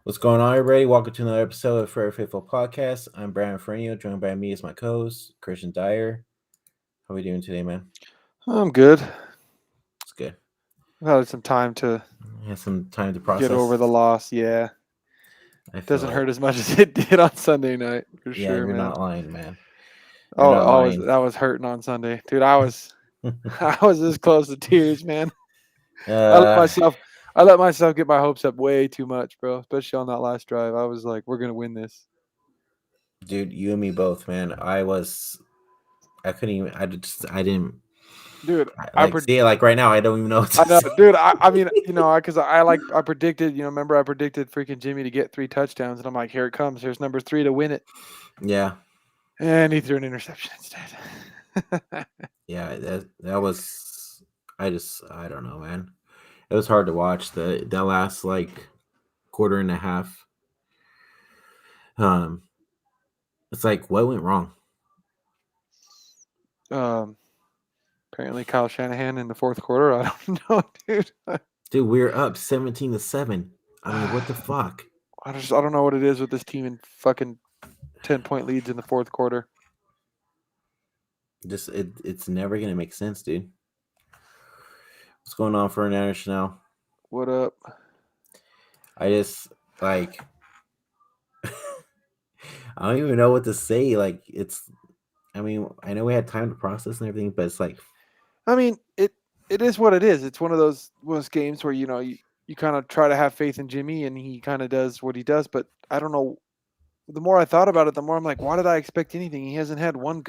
What's going on, everybody? Welcome to another episode of Forever Faithful Podcast. I'm Brian Fernio, joined by me as my co-host, Christian Dyer. How are we doing today, man? I'm good. It's good. I've had some time to I had some time to get over process. the loss. Yeah, I feel doesn't it. hurt as much as it did on Sunday night for Yeah, sure, you're man. not lying, man. You're Oh, not lying. that was hurting on Sunday, dude. I was I was this close to tears, man. I let uh, myself I let myself get my hopes up way too much, bro. Especially on that last drive. I was like, we're gonna win this, dude, you and me both, man. I couldn't even. I didn't dude. like see it. Like right now, I don't even know what I to know, say. dude. I mean, because I predicted, remember I predicted freaking Jimmy to get 3 touchdowns, and I'm like, here it comes. Here's number 3 to win it, Yeah, and he threw an interception instead. yeah. That was. I don't know, man. It was hard to watch that last like quarter and a half. Um, it's like what went wrong, um, Apparently, Kyle Shanahan in the fourth quarter. I don't know, dude. dude? We were up 17-7. I mean, what the fuck? I don't know what it is with this team and fucking 10-point leads in the fourth quarter. It's never gonna make sense, dude. What's going on for an now? What up? I just like I don't even know what to say. Like it's. I mean, I know we had time to process and everything, but it's like, I mean, it is what it is. It's one of those games where you kind of try to have faith in Jimmy and he kind of does what he does. But I don't know. The more I thought about it, the more I'm like, why did I expect anything? He hasn't had one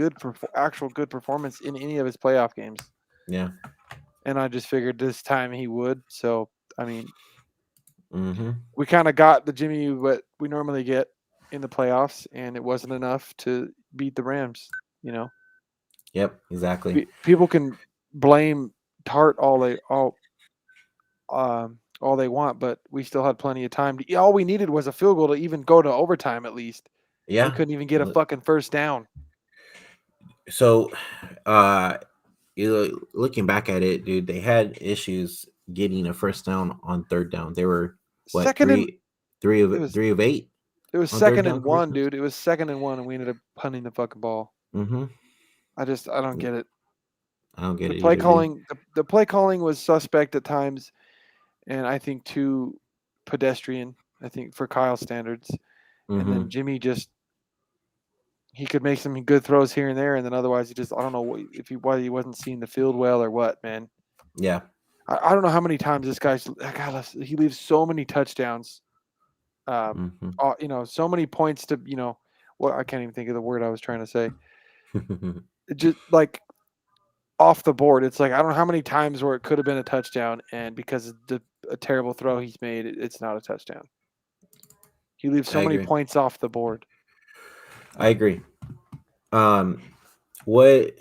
actual good performance in any of his playoff games, yeah, and I just figured this time he would. So I mean, mm-hmm, we kind of got the Jimmy what we normally get in the playoffs, and it wasn't enough to beat the Rams. You know, yep, exactly. People can blame Tart all they want, but we still had plenty of time. All we needed was a field goal to even go to overtime at least. We Yeah. couldn't even get a fucking first down. So, uh, looking back at it, dude, they had issues getting a first down on third down. They were what Second and it was 3 of 8 it was on third second down and one, conversions. dude. It was second and one, and we ended up punting the fucking ball. Mm-hmm. I don't get it. I don't get The it play either, dude. calling the play calling was suspect at times, and I think too pedestrian. I think for Kyle standards, and Mm-hmm. then Jimmy just he could make some good throws here and there, and then otherwise he just I don't know why he wasn't seeing the field well or what, man. Yeah. I don't know how many times he leaves so many touchdowns. Mm-hmm. So many points to I can't even think of the word I was trying to say. It just like off the board. It's like I don't know how many times where it could have been a touchdown, and because of a terrible throw he's made, it's not a touchdown. He leaves I so many agree. points off the board. I agree. Um, what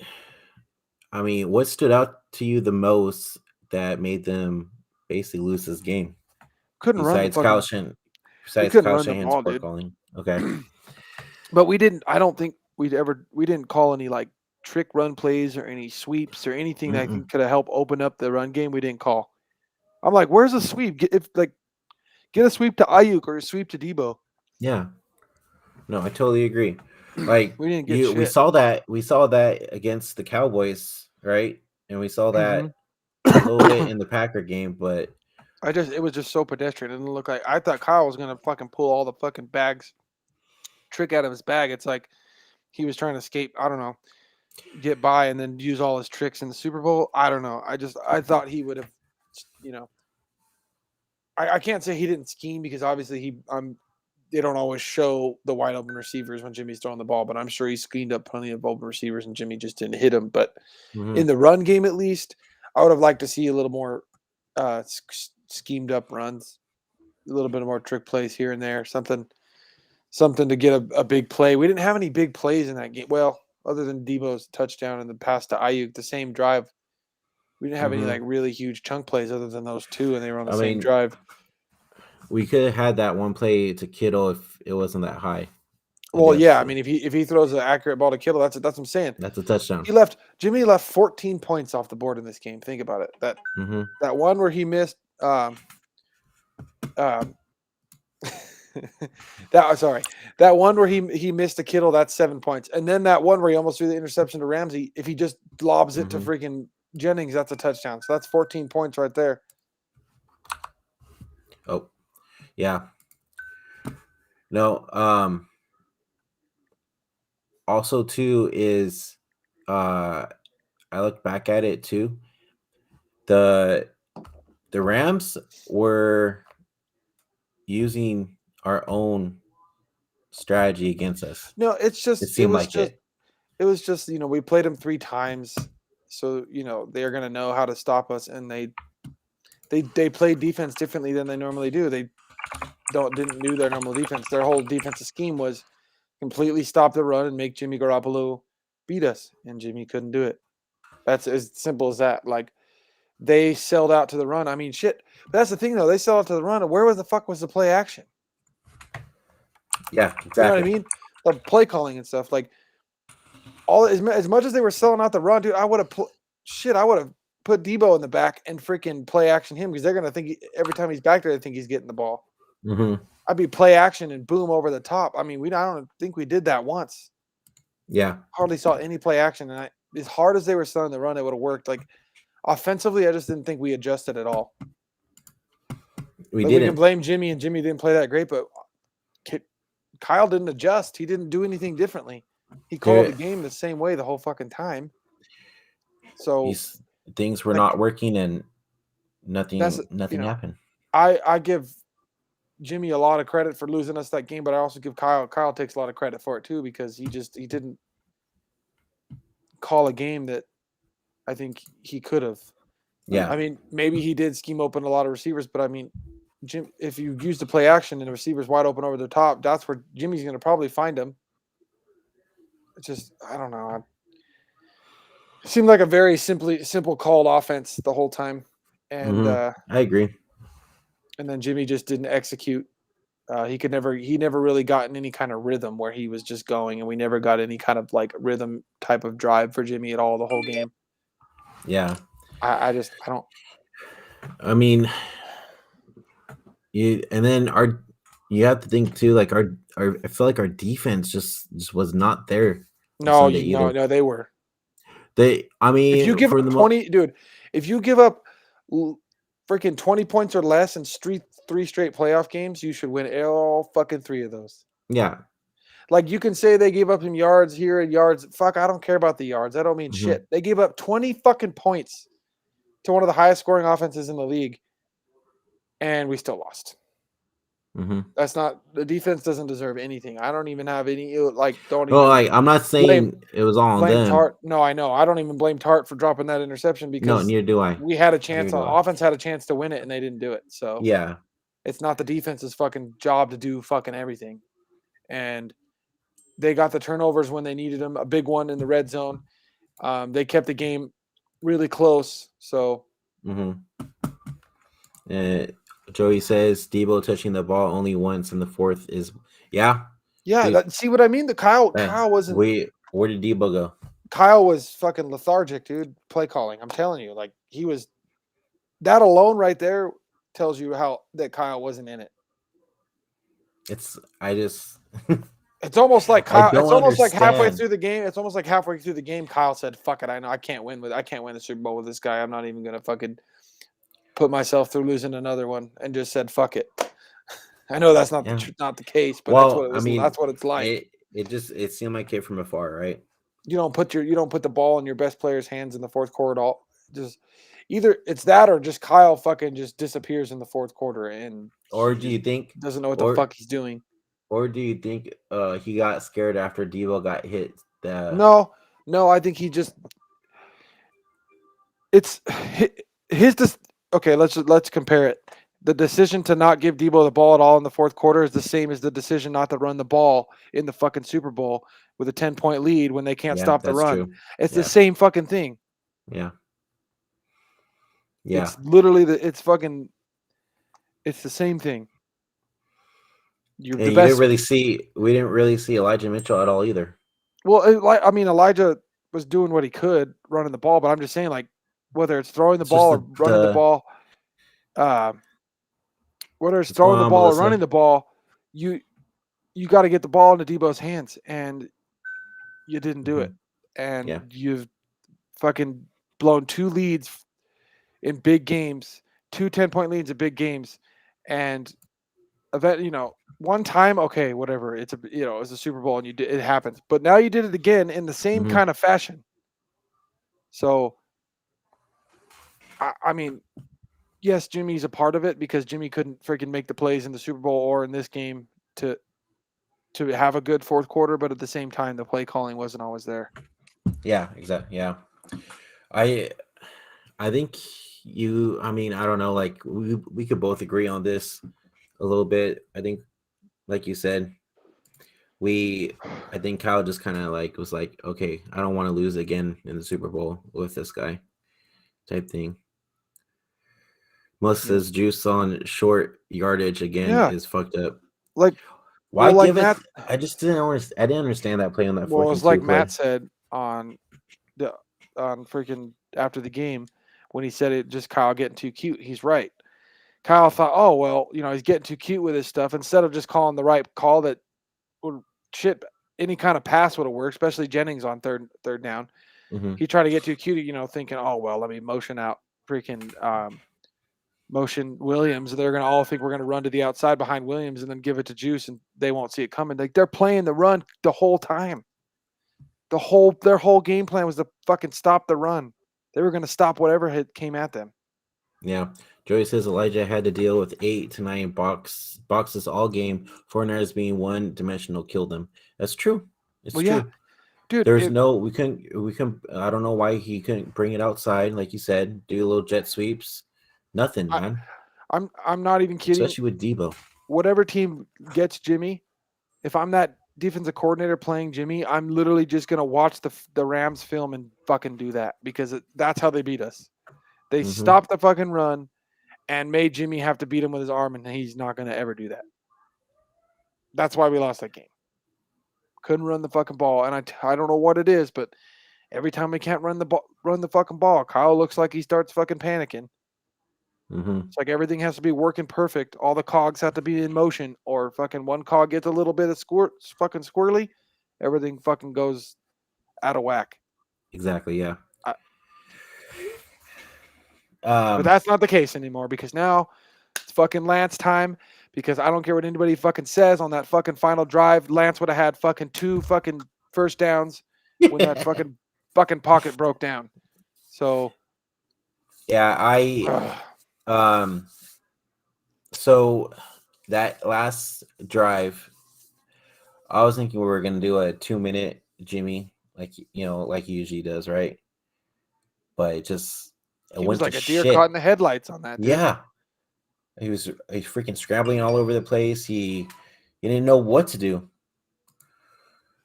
what stood out to you the most that made them basically lose this game? Couldn't run the Besides fucking. We Besides couldn't Kyle run the Shanahan's ball, poor dude. calling. Okay. But we didn't. I don't think we didn't call any like trick run plays or any sweeps or anything that I Mm-mm. think could have helped open up the run game. We didn't call. I'm like, where's the sweep? Get a sweep to Ayuk or a sweep to Debo. Yeah. No, I totally agree. Like We didn't get we shit. saw that against the Cowboys, right? And we saw hmm that a little bit in the Packer game, but it was just so pedestrian. It didn't look like I thought Kyle was gonna fucking pull all the fucking bags trick out of his bag. It's like he was trying to escape. I don't know, get by and then use all his tricks in the Super Bowl. I don't know. I thought he would have, you know. I can't say he didn't scheme because obviously they don't always show the wide open receivers when Jimmy's throwing the ball, but I'm sure he schemed up plenty of open receivers and Jimmy just didn't hit him. But mhm. in the run game, at least, I would have liked to see a little more schemed up runs, a little bit more trick plays here and there, something to get a big play. We didn't have any big plays in that game. Well, other than Debo's touchdown and the pass to Ayuk, the same drive. We didn't have any Mhm. like really huge chunk plays other than those two, and they were on the I same mean, drive. we could have had that one play to Kittle if it wasn't that high. I Well, yeah, guess I mean, if he throws an accurate ball to Kittle, that's what I'm saying. that's a touchdown. Jimmy left 14 points off the board in this game. Think about it. Mhm. That one where he missed um, that one where he missed a Kittle, that's 7 points, and then that one where he almost threw the interception to Ramsey. If he just lobs it to freaking Jennings, that's a touchdown. So that's 14 points right there. Oh, yeah. No. Also, too, is I look back at it too. The Rams were using our own strategy against us. No, it's just It seemed like it. It was just, we played them 3 times, so they're gonna know how to stop us, and they play defense differently than they normally do. They didn't do their normal defense. Their whole defensive scheme was completely stop the run and make Jimmy Garoppolo beat us, and Jimmy couldn't do it. That's as simple as that. Like, they sold out to the run. I mean, shit. That's the thing, though. They sell out to the run. Where was the fuck was the play action? Yeah, exactly. You know what I mean? The play calling and stuff. Like, as much as they were selling out the run, dude, I would have put Debo in the back and freaking play action him, because they're gonna think every time he's back there, they think he's getting the ball. I'd be play action and boom over the top. I mean, I don't think we did that once. Yeah, hardly saw any play action, and as hard as they were selling the run, it would have worked. Like, offensively, I just didn't think we adjusted at all. We can blame Jimmy, and Jimmy didn't play that great, but Kyle didn't adjust. He didn't do anything differently. He called the game the same way the whole fucking time. So things were not working, and nothing happened. I give Jimmy a lot of credit for losing us that game, but I also give Kyle takes a lot of credit for it too, because he didn't call a game that I think he could have. Yeah. I mean, maybe he did scheme open a lot of receivers, but I mean, Jim, if you use the play action and the receiver's wide open over the top, that's where Jimmy's going to probably find him. It's just, I don't know. It seemed like a very simple called offense the whole time. And I agree. And then Jimmy just didn't execute. He never really got in any kind of rhythm where he was just going, and we never got any kind of like rhythm type of drive for Jimmy at all the whole game. Yeah. I don't. I mean, you have to think too. Like our I feel like our defense just was not there. No, they were. I mean, if you give up 20, dude, if you give up freaking 20 points or less in 3 straight playoff games, you should win all fucking 3 of those. Yeah. Like, you can say they gave up some yards here and yards. Fuck, I don't care about the yards. That don't mean shit. They gave up 20 fucking points to one of the highest scoring offenses in the league, and we still lost. That's not, the defense doesn't deserve anything. I don't even have any, like, don't even. Well, like, I'm not saying it was all on them. Tart. No, I know. I don't even blame Tart for dropping that interception, because no, neither do I. We had a chance. Offense had a chance to win it, and they didn't do it. So yeah, it's not the defense's fucking job to do fucking everything. And they got the turnovers when they needed them. A big one in the red zone. They kept the game really close. So. Joey says Debo touching the ball only once in the fourth is yeah. See what I mean? Kyle wasn't. Where did Debo go? Kyle was fucking lethargic, dude. Play calling. I'm telling you, like, he was. That alone right there tells you that Kyle wasn't in it. It's almost like Kyle. It's almost like halfway through the game. It's almost like halfway through the game, Kyle said, "Fuck it, I know I can't win the Super Bowl with this guy. I'm not even gonna fucking put myself through losing another one," and just said, "Fuck it." I know that's not the case, but that's what it was. That's what it's like. It seemed like it from afar, right? You don't put the ball in your best player's hands in the fourth quarter at all. Just either it's that, or just Kyle fucking just disappears in the fourth quarter, and do you think doesn't know what the fuck he's doing? Or do you think he got scared after Devo got hit? No, I think he just. It's his. Okay, let's compare it. The decision to not give Debo the ball at all in the fourth quarter is the same as the decision not to run the ball in the fucking Super Bowl with a 10-point lead when they can't stop the run. True. It's the same fucking thing. Yeah. It's literally it's the same thing. We didn't really see Elijah Mitchell at all either. Well, Elijah was doing what he could running the ball, but I'm just saying, like, whether it's throwing the ball or running the ball, whether it's throwing the ball or running the ball, you got to get the ball into Debo's hands, and you didn't do it. And Yeah. you've fucking blown 2 leads in big games, 2 10-point leads in big games, and one time, okay, whatever. It's it's a Super Bowl and it happens. But now you did it again in the same kind of fashion. So, I mean, yes, Jimmy's a part of it because Jimmy couldn't freaking make the plays in the Super Bowl or in this game to have a good fourth quarter. But at the same time, the play calling wasn't always there. Yeah, exactly. Yeah. I think I mean, I don't know, like we could both agree on this a little bit. I think, like you said, I think Kyle just kind of like was like, okay, I don't want to lose again in the Super Bowl with this guy type thing. Melissa says juice on short yardage again is fucked up. Like, why give Matt, it? I just didn't understand. I didn't understand that play on that. Well, it's like Matt play. said on freaking after the game when he said it, just Kyle getting too cute. He's right. Kyle thought, oh well, he's getting too cute with his stuff. Instead of just calling the right call that would any kind of pass would have worked, especially Jennings on third down. He tried to get too cute, thinking, oh well, let me motion out freaking motion Williams. They're gonna all think we're gonna run to the outside behind Williams and then give it to Juice, and they won't see it coming. Like, they're playing the run the whole time. Their whole game plan was to fucking stop the run. They were gonna stop whatever came at them. Yeah. Joey says Elijah had to deal with 8 to 9 boxes all game. 49ers being one-dimensional killed them. That's true. It's true. Yeah. Dude, we couldn't. I don't know why he couldn't bring it outside, like you said, do a little jet sweeps. Nothing, man. I'm not even kidding. Especially with Debo. Whatever team gets Jimmy, if I'm that defensive coordinator playing Jimmy, I'm literally just gonna watch the Rams film and fucking do that because that's how they beat us. They stopped the fucking run and made Jimmy have to beat him with his arm, and he's not gonna ever do that. That's why we lost that game. Couldn't run the fucking ball, and I don't know what it is, but every time we can't run the fucking ball, Kyle looks like he starts fucking panicking. It's like everything has to be working perfect. All the cogs have to be in motion, or fucking one cog gets a little bit of fucking squirrely, everything fucking goes out of whack. Exactly, yeah. But that's not the case anymore because now it's fucking Lance time. Because I don't care what anybody fucking says on that fucking final drive, Lance would have had fucking 2 fucking first downs when that fucking pocket broke down. So yeah, so that last drive, I was thinking we were gonna do a 2-minute Jimmy, like he usually does, right? But it was like a deer caught in the headlights on that. Dude. Yeah. He's freaking scrambling all over the place. He didn't know what to do.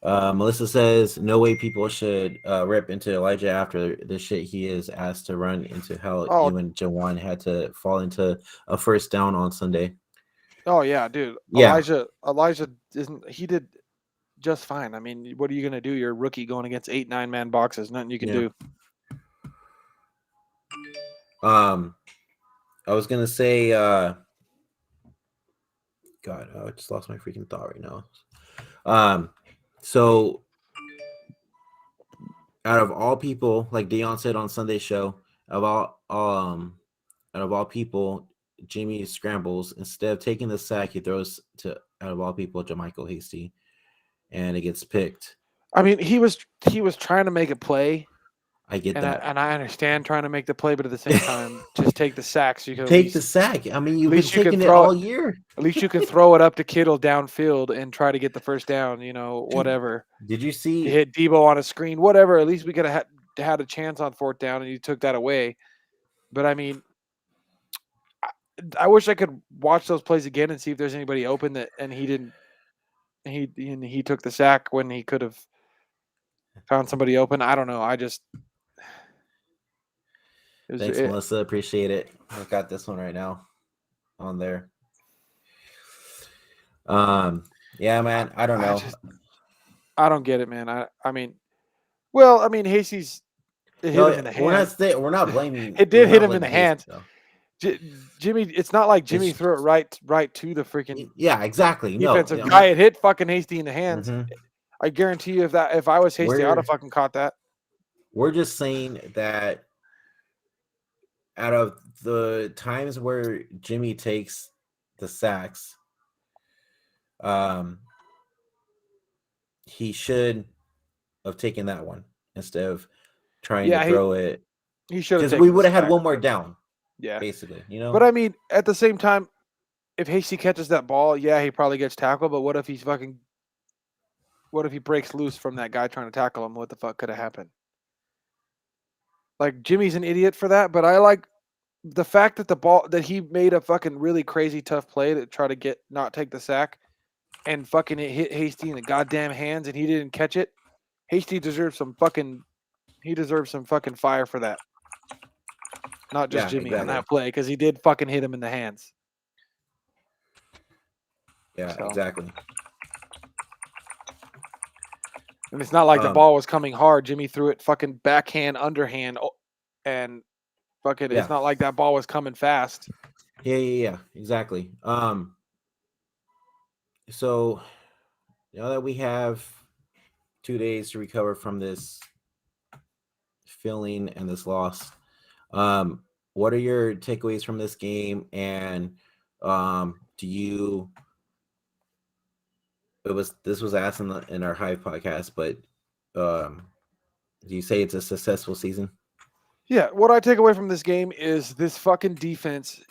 Melissa says, no way people should rip into Elijah after the shit he is asked to run into hell. You and Jawan had to fall into a first down on Sunday. Oh, yeah, dude. Yeah. Elijah he did just fine. I mean, what are you going to do? You're a rookie going against 8, 9-man boxes. Nothing you can do. I was gonna say, God, I just lost my freaking thought right now. So out of all people, like Deon said on Sunday's show, out of all people, Jimmy scrambles. Instead of taking the sack, he throws to, out of all people, Jermichael Hasty, and it gets picked. I mean, he was trying to make a play. I get that. And I understand trying to make the play, but at the same time, just take the sack. So you can take the sack. I mean, you've been taking it all year. At least you can throw it up to Kittle downfield and try to get the first down, whatever. Did you see? You hit Debo on a screen, whatever. At least we could have had a chance on 4th down, and you took that away. But, I mean, I wish I could watch those plays again and see if there's anybody open and he didn't. He took the sack when he could have found somebody open. I don't know. Thanks, Melissa. Appreciate it. I got this one right now on there. Yeah, man. I don't know. I don't get it, man. I mean, Hasty's hit him in the hands. We're not blaming. It did hit him in the hands. Jimmy, it's not like Jimmy It's threw it right to the freaking yeah, exactly. No, defensive guy. It hit fucking Hasty in the hands. mhm. I guarantee you, if I was Hasty, I'd have fucking caught that. We're just saying that out of the times where Jimmy takes the sacks, he should have taken that one instead of trying to throw it. He should have Because taken we the would have had sack. one more down, Yeah. basically. But I mean, at the same time, if Hasty catches that ball, yeah, he probably gets tackled. But what if he breaks loose from that guy trying to tackle him? What the fuck could have happened? Like Jimmy's an idiot for that, but I like the fact that he made a fucking really crazy tough play to try to not take the sack, and fucking it hit Hasty in the goddamn hands, and he didn't catch it. Hasty deserves some fucking fire for that. Not just Jimmy on that play, because he did fucking hit him in the hands. Yeah, exactly. And it's not like the ball was coming hard. Jimmy threw it fucking backhand, underhand, and fucking. It's not like that ball was coming fast. Yeah, exactly. So now that we have 2 days to recover from this feeling and this loss, what are your takeaways from this game? And this was asked in our Hive podcast, but do you say it's a successful season? Yeah, what I take away from this game is this fucking defense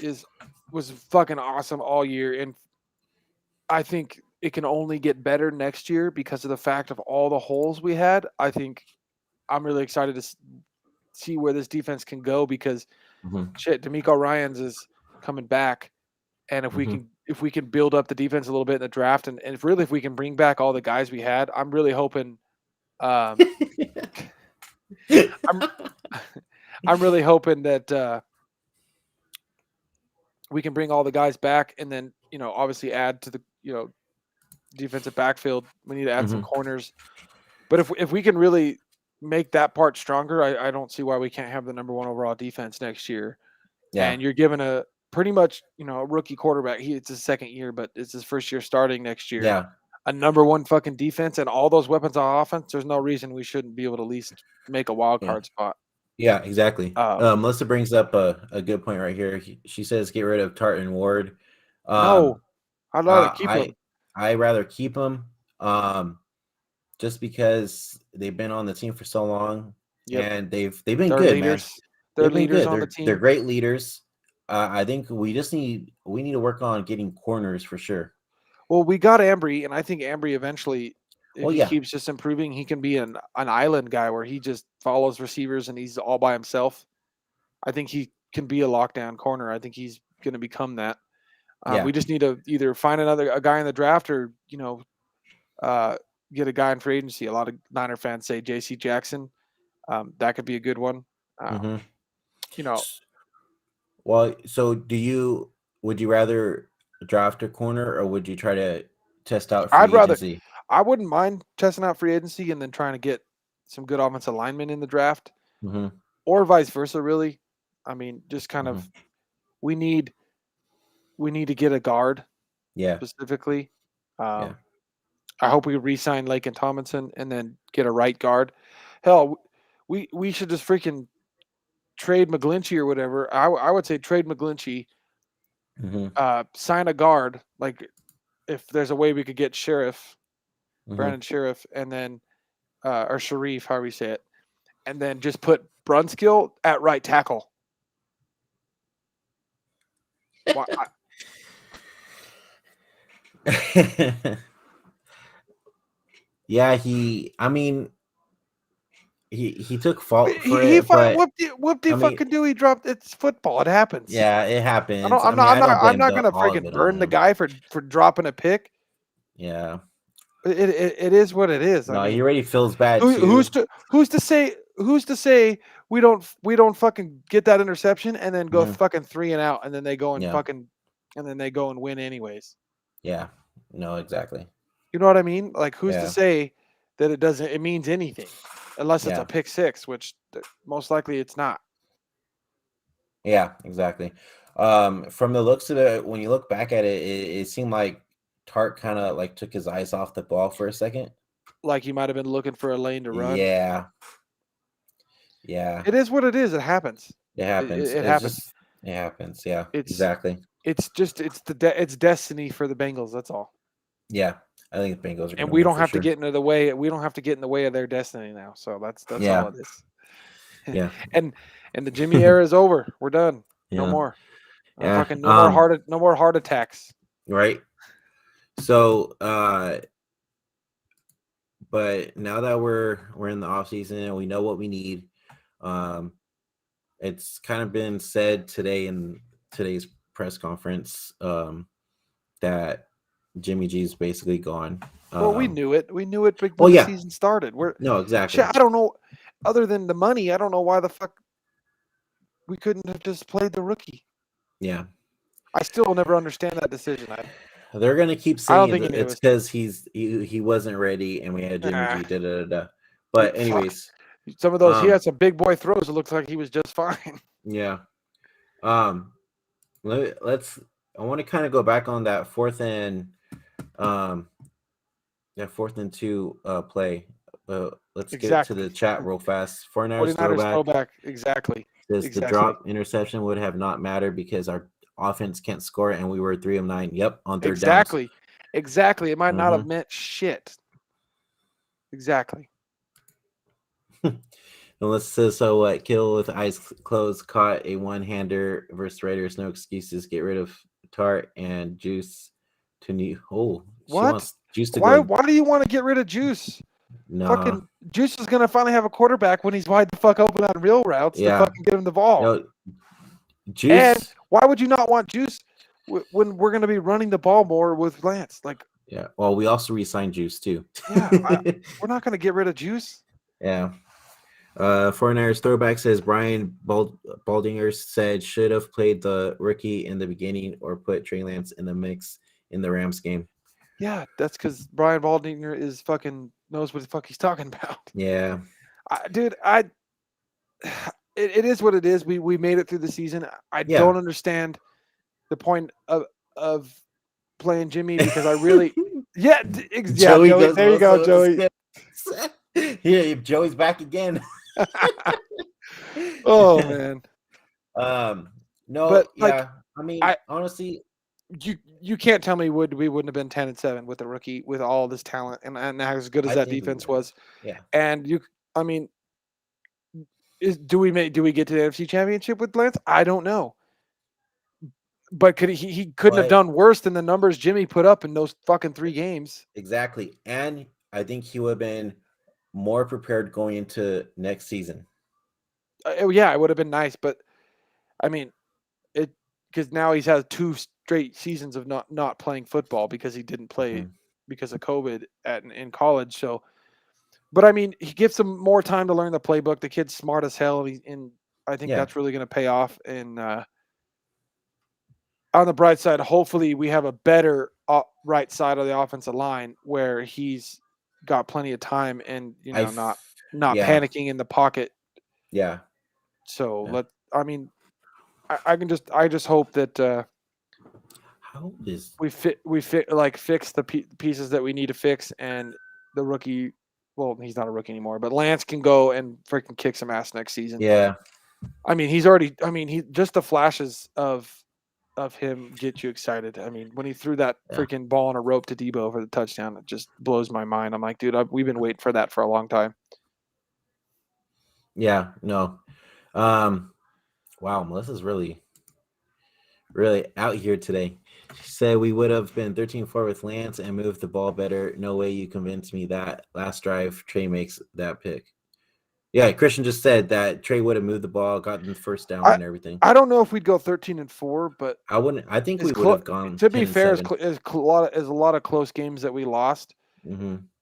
was fucking awesome all year, and I think it can only get better next year because of the fact of all the holes we had. I think I'm really excited to see where this defense can go because shit, D'Amico Ryans is coming back, and if we can build up the defense a little bit in the draft, and if we can bring back all the guys we had, I'm really hoping. I'm really hoping that we can bring all the guys back, and then obviously add to the defensive backfield. We need to add some corners, but if we can really make that part stronger, I don't see why we can't have the number 1 overall defense next year. Yeah. And you're given a pretty much a rookie quarterback. It's his second year, but it's his first year starting next year. Yeah. A number 1 fucking defense and all those weapons on offense. There's no reason we shouldn't be able to at least make a wild card spot. Yeah, exactly. Melissa brings up a good point right here. She says get rid of Tartan Ward. No, I'd rather keep him. I rather keep him just because they've been on the team for so long and they've been good, leaders. Man. They're leaders on the team. They're great leaders. I think we need to work on getting corners for sure. Well, we got Ambry, and I think Ambry eventually, if he keeps just improving, he can be an island guy where he just follows receivers and he's all by himself. I think he can be a lockdown corner. I think he's going to become that. We just need to either find a guy in the draft or get a guy in free agency. A lot of Niner fans say J.C. Jackson. That could be a good one. Well, so would you rather draft a corner or would you try to test out free agency? I wouldn't mind testing out free agency and then trying to get some good offensive linemen in the draft, or vice versa. Really, I mean, just kind of we need to get a guard, specifically. I hope we re-sign Lake and Tomlinson and then get a right guard. Hell, we should just freaking trade McGlinchey or whatever. I would say trade McGlinchey, sign a guard. Like if there's a way we could get Brandon Sheriff, and then or Sharif, however you say it, and then just put Brunskill at right tackle. Yeah, he took fault for it. Whoop de fucking do. He dropped. It's football. It happens. Yeah, it happens. I'm not gonna freaking burn the guy for dropping a pick. Yeah, it is what it is. No, he already feels bad. Who's to say we don't fucking get that interception and then go fucking 3 and out and then they go and win anyways. Yeah. No, exactly. You know what I mean? Like, who's to say that it means anything unless it's a pick 6, which most likely it's not. Yeah, exactly. From the looks of it, when you look back at it, it seemed like Tart kind of like took his eyes off the ball for a second. Like he might have been looking for a lane to run. Yeah. Yeah. It is what it is. It happens. It happens. It It's happens. just it happens. Yeah. It's Exactly. it's just it's destiny for the Bengals. That's all. Yeah. I think the Bengals are And gonna we win don't for have to sure. get into the way. We don't have to get in the way of their destiny now. So that's Yeah. all it is. Yeah. and the Jimmy era is over. We're done. No Yeah. more. Yeah. Fucking no more heart attacks. Right. So but now that we're in the off season and we know what we need, it's kind of been said today in today's press conference that Jimmy G is basically gone. Well, we knew it. We knew it when Well, the yeah. season started. No, exactly. Shit, I don't know. Other than the money, I don't know why the fuck we couldn't have just played the rookie. Yeah. I still will never understand that decision. They're gonna keep I don't saying think that it's because he wasn't ready and we had Jimmy G. Da, da, da, da. But anyways, some of those he had some big boy throws. It looks like he was just fine. Yeah. Let's. I want to kind of go back on that fourth and 2 play. Let's get to the chat real fast. 49ers throwback. Exactly. Says the drop interception would have not mattered because our offense can't score and we were 3 of 9. Yep, on third downs. Exactly. It might not have meant shit. Exactly. And let's say so what? Kill with eyes closed caught a one-hander versus Raiders. No excuses. Get rid of Tart and Juice to new. Oh, what? Juice to why? go. Why do you want to get rid of Juice? No. Fucking Juice is gonna finally have a quarterback when he's wide the fuck open on real routes to fucking get him the ball. No, Juice. And why would you not want Juice when we're gonna be running the ball more with Lance? Like, yeah. Well, we also re-signed Juice too. Yeah, we're not gonna get rid of Juice. Yeah. 49ers throwback says Brian Baldinger said should have played the rookie in the beginning or put Trey Lance in the mix in the Rams game. Yeah, that's because Brian Baldinger is fucking knows what the fuck he's talking about. Yeah, dude, it is what it is. We made it through the season. I don't understand the point of playing Jimmy because I really Joey, there you go, Joey. Yeah, Joey's back again. Oh man. No, but yeah. I mean, honestly, you can't tell me we wouldn't have been 10-7 with a rookie with all this talent and as good as that defense was. Yeah. And do we get to the NFC Championship with Lance? I don't know. But he couldn't have done worse than the numbers Jimmy put up in those fucking 3 games. Exactly. And I think he would have been more prepared going into next season. Yeah, it would have been nice, but I mean, because now he's had 2 straight seasons of not playing football because he didn't play because of COVID in college. So, but I mean, he gives him more time to learn the playbook. The kid's smart as hell, and I think that's really going to pay off. And on the bright side, hopefully we have a better right side of the offensive line where he's got plenty of time and not panicking in the pocket. Yeah. So I just hope that we fix the pieces that we need to fix, and the rookie. Well, he's not a rookie anymore, but Lance can go and freaking kick some ass next season. Yeah. I mean, he just the flashes of him get you excited. I mean, when he threw that freaking ball on a rope to Debo for the touchdown, it just blows my mind. I'm like, dude, we've been waiting for that for a long time. Yeah, no. Wow, Melissa's really out here today. She said we would have been 13-4 with Lance and moved the ball better. No way you convinced me that last drive Trey makes that pick. Yeah, Christian just said that Trey would have moved the ball, gotten the first down and everything. I don't know if we'd go 13-4, but I wouldn't. I think we would have gone. To be fair, as a lot of close games that we lost,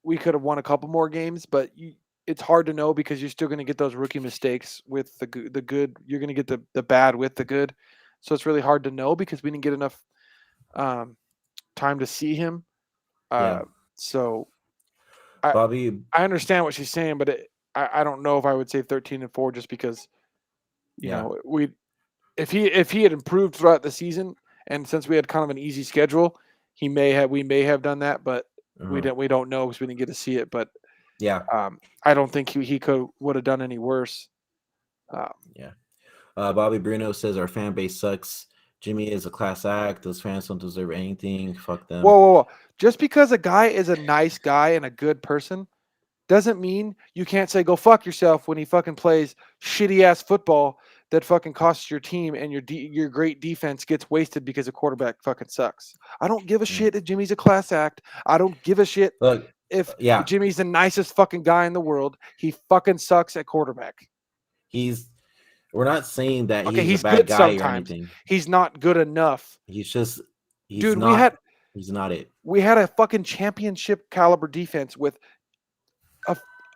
we could have won a couple more games, but it's hard to know because you're still going to get those rookie mistakes with the good. You're going to get the bad with the good, so it's really hard to know because we didn't get enough time to see him. So, Bobby, I understand what she's saying, but I don't know if I would say 13-4 just because you know if he had improved throughout the season, and since we had kind of an easy schedule, we may have done that, but we don't know because we didn't get to see it. But Yeah. I don't think he would have done any worse. Yeah. Bobby Bruno says our fan base sucks. Jimmy is a class act. Those fans don't deserve anything. Fuck them. Whoa. Just because a guy is a nice guy and a good person doesn't mean you can't say go fuck yourself when he fucking plays shitty ass football that fucking costs your team, and your great defense gets wasted because a quarterback fucking sucks. I don't give a shit if Jimmy's a class act. I don't give a shit Look, if yeah, Jimmy's the nicest fucking guy in the world. He fucking sucks at quarterback. We're not saying that Okay, he's a he's bad good guy sometimes. or anything. He's not good enough. He's just Dude, he's not it. We had a fucking championship caliber defense with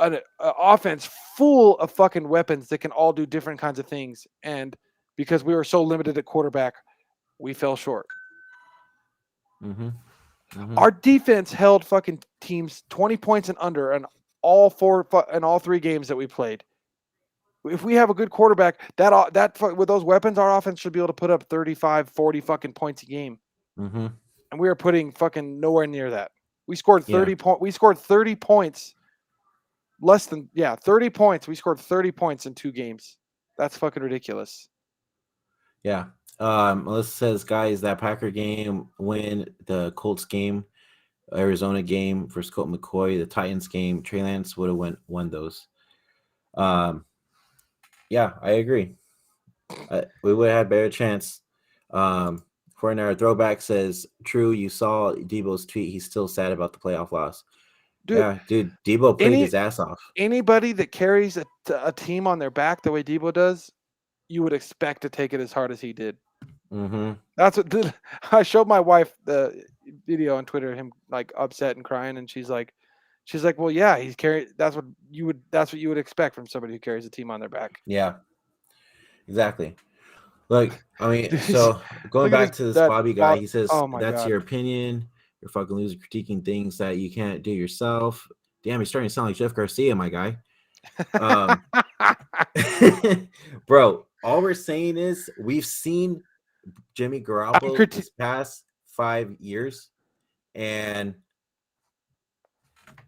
an offense full of fucking weapons that can all do different kinds of things, and because we were so limited at quarterback, we fell short. Our defense held fucking teams 20 points and under in all 3 games that we played. If we have a good quarterback, that with those weapons, our offense should be able to put up 35, 40 fucking points a game. And we were putting fucking nowhere near that. We scored 30 points. We scored 30 points. 30 points. We scored 30 points in 2 games. That's fucking ridiculous. Yeah. Melissa says, guys, that Packer game win, the Colts game, Arizona game versus Colt McCoy, the Titans game, Trey Lance would have won those. Yeah, I agree. We would have had a better chance. For our throwback says, true, you saw Debo's tweet. He's still sad about the playoff loss. Dude, Debo played his ass off. Anybody that carries a team on their back the way Debo does, you would expect to take it as hard as he did. That's what I showed my wife the video on Twitter, him like upset and crying, and she's like, well, yeah, he's carried. That's what you would expect from somebody who carries a team on their back. Yeah, exactly. Look, I mean, so going back to this Bobby guy, he says, that's your opinion. You're fucking loser critiquing things that you can't do yourself. Damn, you're starting to sound like Jeff Garcia, my guy. Bro, all we're saying is we've seen Jimmy Garoppolo this past 5 years, and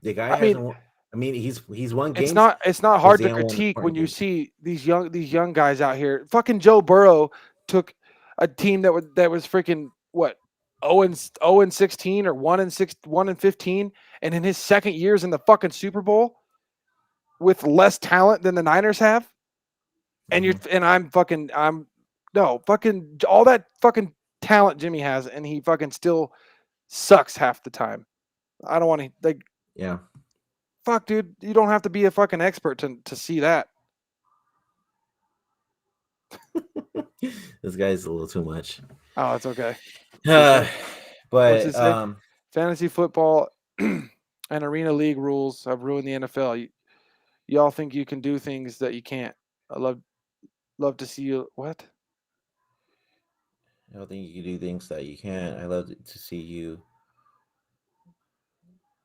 the guy hasn't. I mean, he's won games. It's not hard to critique when you see these young guys out here. Fucking Joe Burrow took a team that was freaking what 0-16 or 1-15, and in his second years in the fucking Super Bowl with less talent than the Niners have. And all that fucking talent Jimmy has, and he fucking still sucks half the time. I don't want to yeah. Fuck, dude, you don't have to be a fucking expert to see that. This guy's a little too much. Oh, it's okay. But fantasy football and arena league rules have ruined the NFL. Y'all think you can do things that you can't. I love to see you. What? I don't think you can do things that you can't. I love to see you.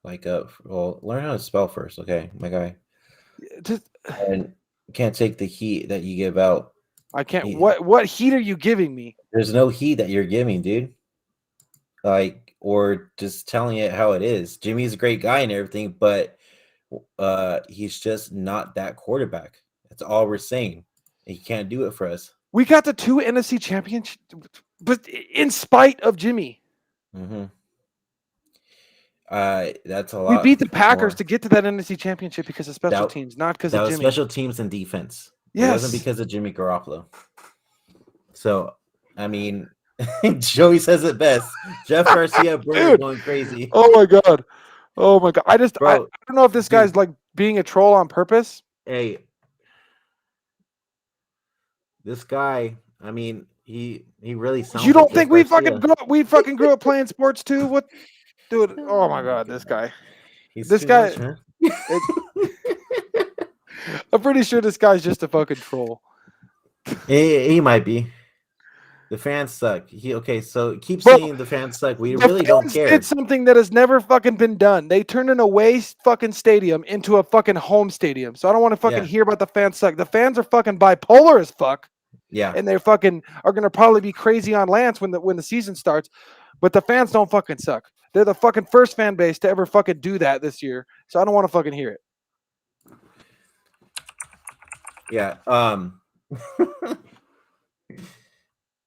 Learn how to spell first, okay, my guy. And can't take the heat that you give out. I can't. What heat are you giving me? There's no heat that you're giving, dude. Or just telling it how it is. Jimmy's a great guy and everything, but he's just not that quarterback. That's all we're saying. He can't do it for us. We got the 2 NFC Championship, but in spite of Jimmy. That's a lot. We beat the Packers to get to that NFC Championship because of special teams, not because of Jimmy. Special teams and defense. Yes. It wasn't because of Jimmy Garoppolo. So, I mean, Joey says it best. Jeff Garcia, bro, going crazy. Oh my god. I don't know if this guy's like being a troll on purpose. Hey, this guy, I mean, he really sounds. You don't think we fucking grew up playing sports too? What, dude? Oh my god, this guy. I'm pretty sure this guy's just a fucking troll. He might be. The fans suck. So keep saying the fans suck. We really don't care. Did something that has never fucking been done. They turned an away fucking stadium into a fucking home stadium. So I don't want to fucking hear about the fans suck. The fans are fucking bipolar as fuck. Yeah. and they fucking are gonna probably be crazy on Lance when the season starts. But the fans don't fucking suck. They're the fucking first fan base to ever fucking do that this year. So I don't want to fucking hear it. Yeah.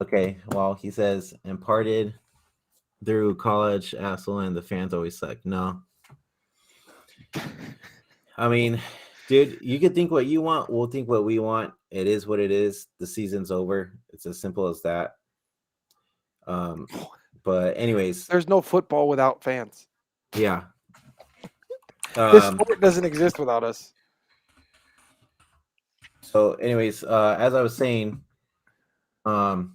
Okay. Well, he says imparted through college, asshole, and the fans always suck. No. I mean, dude, you can think what you want. We'll think what we want. It is what it is. The season's over. It's as simple as that. But anyways, There's no football without fans. yeah. This sport doesn't exist without us. So, anyways, as I was saying, 49ers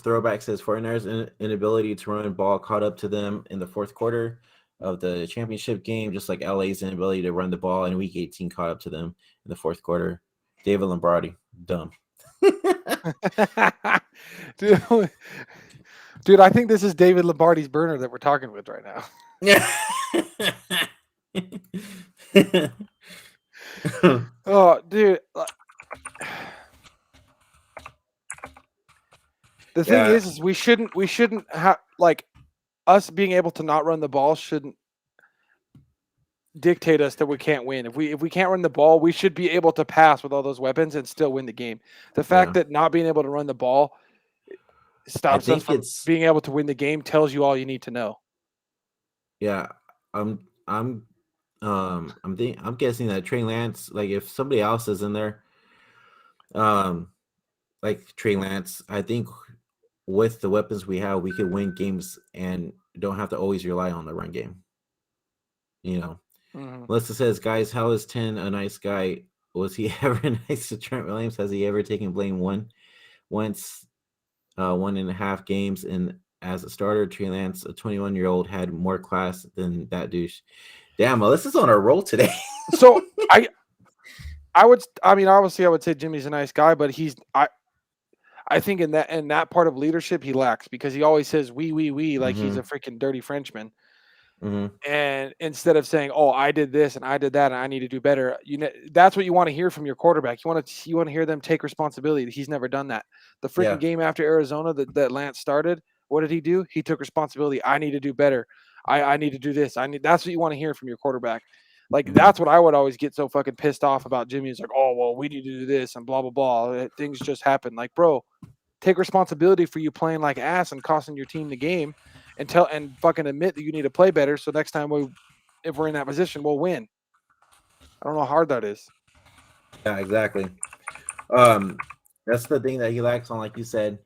throwback says 49ers inability to run ball caught up to them in the fourth quarter of the championship game, just like LA's inability to run the ball in week 18 caught up to them in the fourth quarter. David Lombardi, dumb. Dude, I think this is David Lombardi's burner that we're talking with right now. Yeah. Oh, dude. The thing is we shouldn't have, like, us being able to not run the ball shouldn't dictate us that we can't win. If we can't run the ball, we should be able to pass with all those weapons and still win the game. The fact that not being able to run the ball stops us from being able to win the game tells you all you need to know. Yeah, I'm guessing that Trey Lance, like if somebody else is in there, like Trey Lance, I think with the weapons we have, we could win games and don't have to always rely on the run game. You know, Melissa says, guys, how is 10 a nice guy? Was he ever nice to Trent Williams? Has he ever taken blame once, 1.5 games? And as a starter, Trey Lance, a 21-year-old, had more class than that douche. Damn, Melissa's on a roll today. So obviously I would say Jimmy's a nice guy, but I think in that part of leadership he lacks, because he always says we like he's a freaking dirty Frenchman. And instead of saying, "Oh, I did this and I did that and I need to do better," that's what you want to hear from your quarterback. You want to hear them take responsibility. He's never done that. The freaking game after Arizona that Lance started, what did he do? He took responsibility. I need to do better. I need to do this. That's what you want to hear from your quarterback. Like, that's what I would always get so fucking pissed off about Jimmy. Is like, oh, well, we need to do this and blah, blah, blah. Things just happen. Like, bro, take responsibility for you playing like ass and costing your team the game, and fucking admit that you need to play better. So next time if we're in that position, we'll win. I don't know how hard that is. Yeah, exactly. That's the thing that he lacks on, like you said.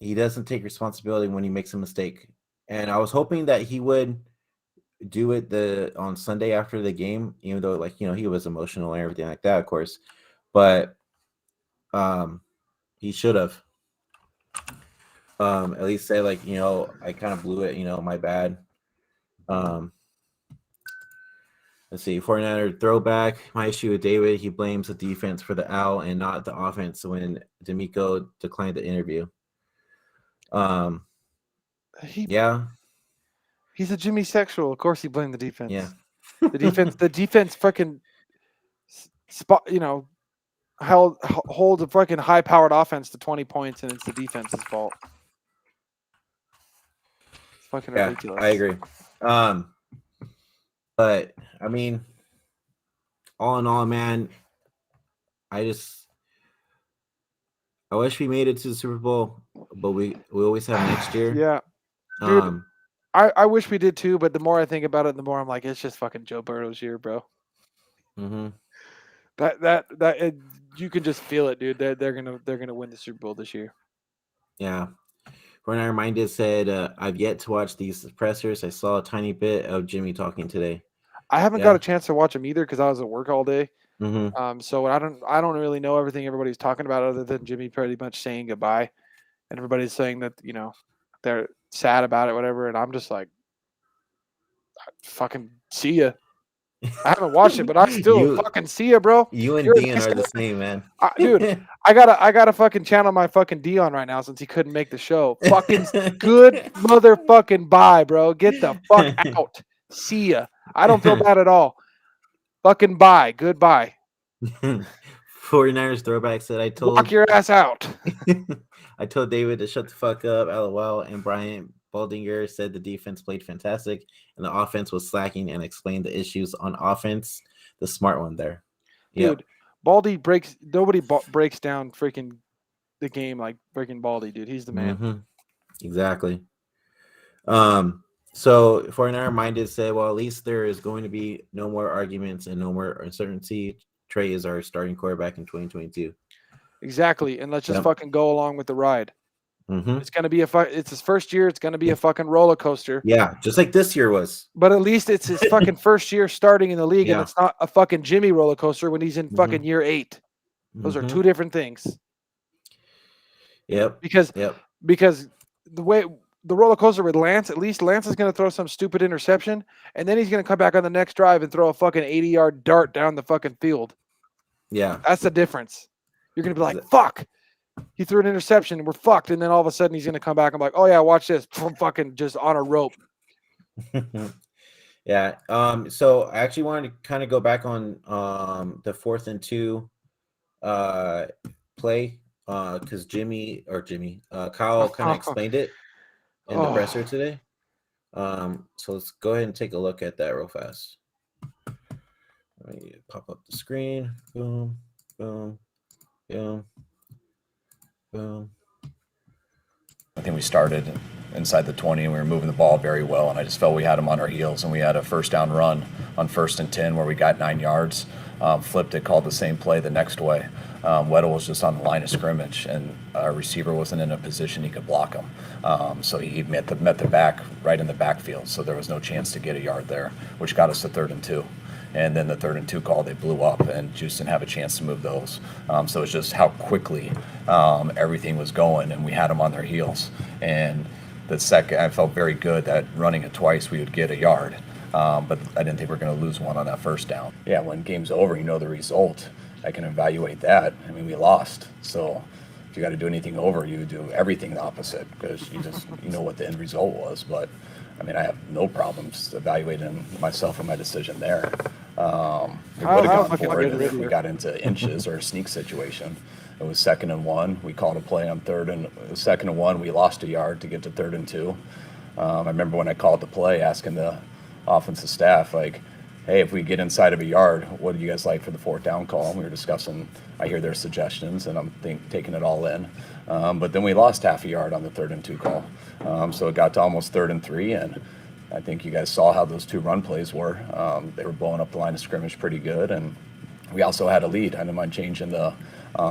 He doesn't take responsibility when he makes a mistake. And I was hoping that he would do it on Sunday after the game, even though, like, he was emotional and everything like that, of course. But he should have at least say, like, I kind of blew it, my bad. Let's see, 49er throwback. My issue with David, he blames the defense for the owl and not the offense when D'Amico declined the interview. He's a Jimmy sexual. Of course he blamed the defense. Yeah. The defense fucking spot, hold a fucking high-powered offense to 20 points, and it's the defense's fault. It's fucking ridiculous. I agree. But I mean, all in all, man, I wish we made it to the Super Bowl, but we always have next year. Yeah, dude, I wish we did too. But the more I think about it, the more I'm like, it's just fucking Joe Burrow's year, bro. That you can just feel it, dude. They're gonna win the Super Bowl this year. Yeah. Bernard Minded said, I've yet to watch these pressers. I saw a tiny bit of Jimmy talking today. I haven't got a chance to watch them either because I was at work all day. So I don't really know everything everybody's talking about, other than Jimmy pretty much saying goodbye, and everybody's saying that they're sad about it, whatever. And I'm just like, fucking see ya. I haven't watched it, but I still fucking see ya, bro. You and Deon are the same, man. Dude, I gotta fucking channel my fucking Deon right now since he couldn't make the show. Fucking good motherfucking bye, bro. Get the fuck out. See ya. I don't feel bad at all. Fucking bye. Goodbye. 49ers throwback said, Walk your ass out. I told David to shut the fuck up, LOL. And Brian Baldinger said the defense played fantastic and the offense was slacking and explained the issues on offense. The smart one there. Dude, Baldy breaks – nobody breaks down freaking the game like freaking Baldy, dude. He's the man. Mm-hmm. Exactly. So 49er minded said, well, at least there is going to be no more arguments and no more uncertainty. Trey is our starting quarterback in 2022. Exactly. And let's just fucking go along with the ride. Mm-hmm. It's going to be it's his first year. It's going to be a fucking roller coaster. Yeah, just like this year was. But at least it's his fucking first year starting in the league, and it's not a fucking Jimmy roller coaster when he's in fucking year 8. Those are two different things. Yep. Because the way the roller coaster with Lance, at least Lance is going to throw some stupid interception, and then he's going to come back on the next drive and throw a fucking 80-yard dart down the fucking field. Yeah. That's the difference. You're going to be like, fuck. He threw an interception and we're fucked. And then all of a sudden he's going to come back and be like, oh, yeah, watch this. I'm fucking just on a rope. Yeah. So I actually wanted to kind of go back on the 4th and 2 play because Kyle kind of explained it in the presser today. So let's go ahead and take a look at that real fast. Let me pop up the screen. Boom, boom, boom, boom. I think we started inside the 20 and we were moving the ball very well, and I just felt we had them on our heels, and we had a first down run on 1st and 10 where we got 9 yards, flipped it, called the same play the next way. Weddle was just on the line of scrimmage, and our receiver wasn't in a position he could block him, so he met the back right in the backfield, so there was no chance to get a yard there, which got us to 3rd and 2. And then the 3rd and 2 call, they blew up, and Juice didn't have a chance to move those. So it's just how quickly everything was going, and we had them on their heels. And the second, I felt very good that running it twice, we would get a yard. But I didn't think we were going to lose one on that first down. Yeah, when game's over, you know the result. I can evaluate that. I mean, we lost. So if you got to do anything over, you do everything the opposite because you know what the end result was. But I mean, I have no problems evaluating myself and my decision there. We would have gone for it if we got into inches or a sneak situation. It was 2nd and 1. We called a play on 2nd and 1. We lost a yard to get to 3rd and 2. I remember when I called the play, asking the offensive staff, like, hey, if we get inside of a yard, what do you guys like for the 4th down call? And we were discussing, I hear their suggestions, and I'm taking it all in. But then we lost half a yard on the 3rd and 2 call. So it got to almost 3rd and 3, and I think you guys saw how those 2 run plays were. They were blowing up the line of scrimmage pretty good, and we also had a lead. I didn't mind changing the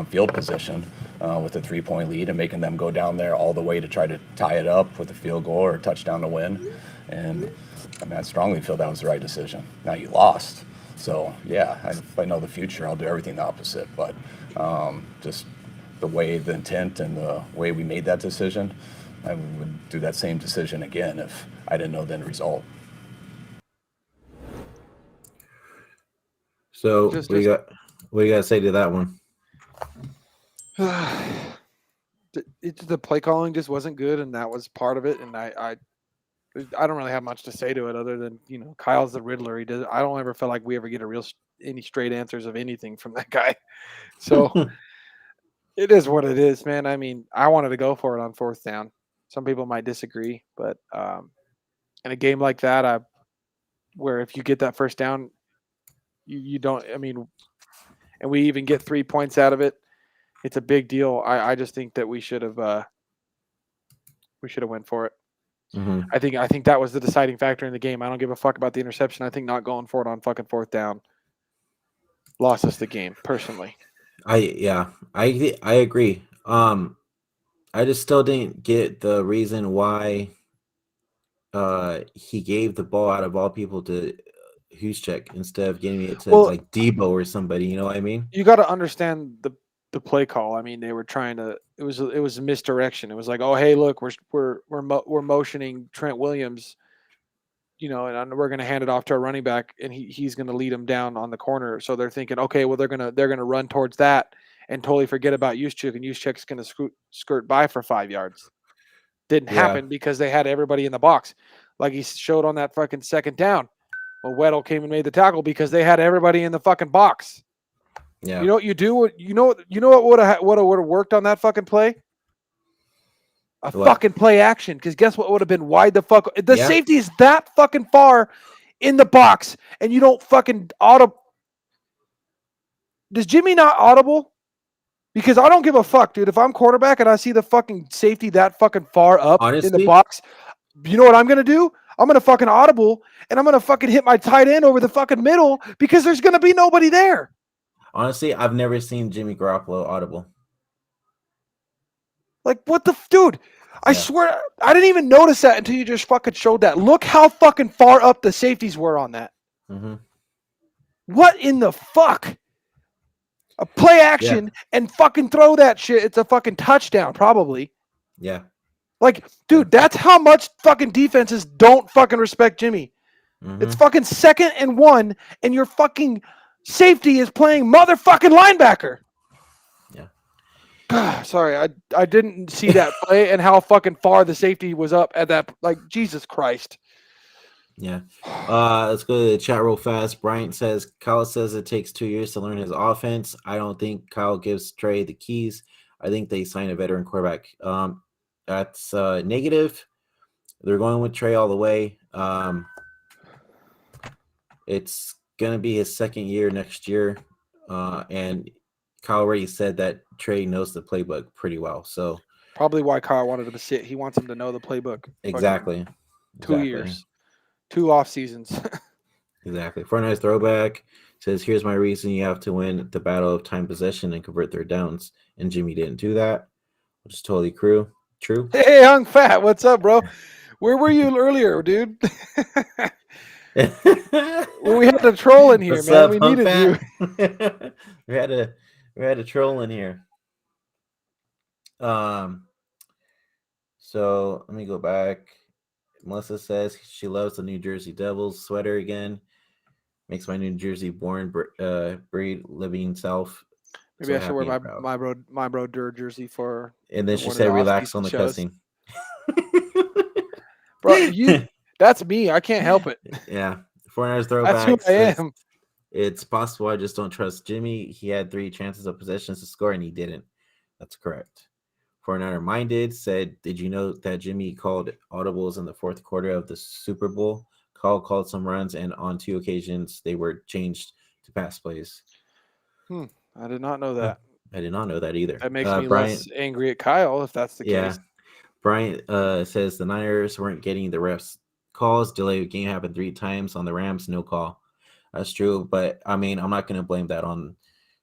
field position with a 3-point lead and making them go down there all the way to try to tie it up with a field goal or a touchdown to win. And I mean, I strongly feel that was the right decision. Now you lost. So, yeah, if I know the future, I'll do everything the opposite. But just the way, the intent and the way we made that decision, I would do that same decision again if I didn't know the end result. So what do you got to say to that one? The play calling just wasn't good, and that was part of it. And I don't really have much to say to it other than, you know, Kyle's the Riddler. I don't ever feel like we ever get any straight answers of anything from that guy. So it is what it is, man. I mean, I wanted to go for it on 4th down. Some people might disagree, but in a game like that, where if you get that first down, you don't. I mean, and we even get 3 points out of it. It's a big deal. I just think that we should have went for it. Mm-hmm. I think that was the deciding factor in the game. I don't give a fuck about the interception. I think not going for it on fucking 4th down lost us the game, personally. I agree. I just still didn't get the reason why he gave the ball out of all people to Juszczyk instead of getting it to like Debo or somebody. You know what I mean? You got to understand the play call. I mean, they were trying to. It was a misdirection. It was like, oh, hey, look, we're motioning Trent Williams, you know, and we're going to hand it off to a running back, and he's going to lead him down on the corner. So they're thinking, okay, well, they're gonna run towards that and totally forget about Juszczyk, and Juszczyk's going to skirt by for 5 yards. Didn't happen because they had everybody in the box, like he showed on that fucking 2nd down. Well, Weddle came and made the tackle because they had everybody in the fucking box. Yeah. You know what you do? You know what would have worked on that fucking play? A What? fucking play action. Because guess what would have been wide the fuck? The Yeah. safety is that fucking far in the box, and you don't fucking Does Jimmy not audible? Because I don't give a fuck, dude. If I'm quarterback and I see the fucking safety that fucking far up in the Honestly, box, you know what I'm gonna do? I'm gonna fucking audible and I'm gonna fucking hit my tight end over the fucking middle because there's gonna be nobody there. honestly, I've never seen Jimmy Garoppolo audible. Like what the dude? I Yeah. swear I didn't even notice that until you just fucking showed that. Look how fucking far up the safeties were on that. Mm-hmm. What in the fuck? A play action and fucking throw that shit. It's a fucking touchdown, probably. Yeah. Like, dude, that's how much fucking defenses don't fucking respect Jimmy. Mm-hmm. It's fucking 2nd and 1, and your fucking safety is playing motherfucking linebacker. Yeah. Sorry, I didn't see that play and how fucking far the safety was up at that. Like, Jesus Christ. Yeah. Let's go to the chat real fast. Bryant says Kyle says it takes 2 years to learn his offense. I don't think Kyle gives Trey the keys. I think they sign a veteran quarterback. That's negative. They're going with Trey all the way. It's gonna be his 2nd year next year. And Kyle already said that Trey knows the playbook pretty well. So Probably why Kyle wanted him to sit. He wants him to know the playbook. exactly. 2 years. 2 off seasons. Exactly. Fortnite's throwback says, "Here's my reason you have to win the battle of time possession and convert third downs." And Jimmy didn't do that, which is totally true. Hey, Hung Fat, what's up, bro? Where were you earlier, dude? We had a troll in here, What's man. up, We Hunk needed you. Fat? we had a troll in here. So let me go back. Melissa says she loves the New Jersey Devils sweater again. Makes my New Jersey born breed living self. Maybe so I should wear happy and proud. my bro Dur jersey for. And then she one of said, the "Relax off-season on the shows. cussing." Bro, that's me. I can't help it. Yeah. 49ers throwback. That's who I says, am. It's possible I just don't trust Jimmy. He had 3 chances of possessions to score and he didn't. That's correct. 49er Minded said, "Did you know that Jimmy called audibles in the 4th quarter of the Super Bowl? Kyle called some runs, and on 2 occasions they were changed to pass plays." I did not know that. I did not know that either. That makes me Brian, less angry at Kyle if that's the case. Brian says the Niners weren't getting the refs calls. Delayed game happened 3 times on the Rams, no call. That's true, but I mean, I'm not going to blame that on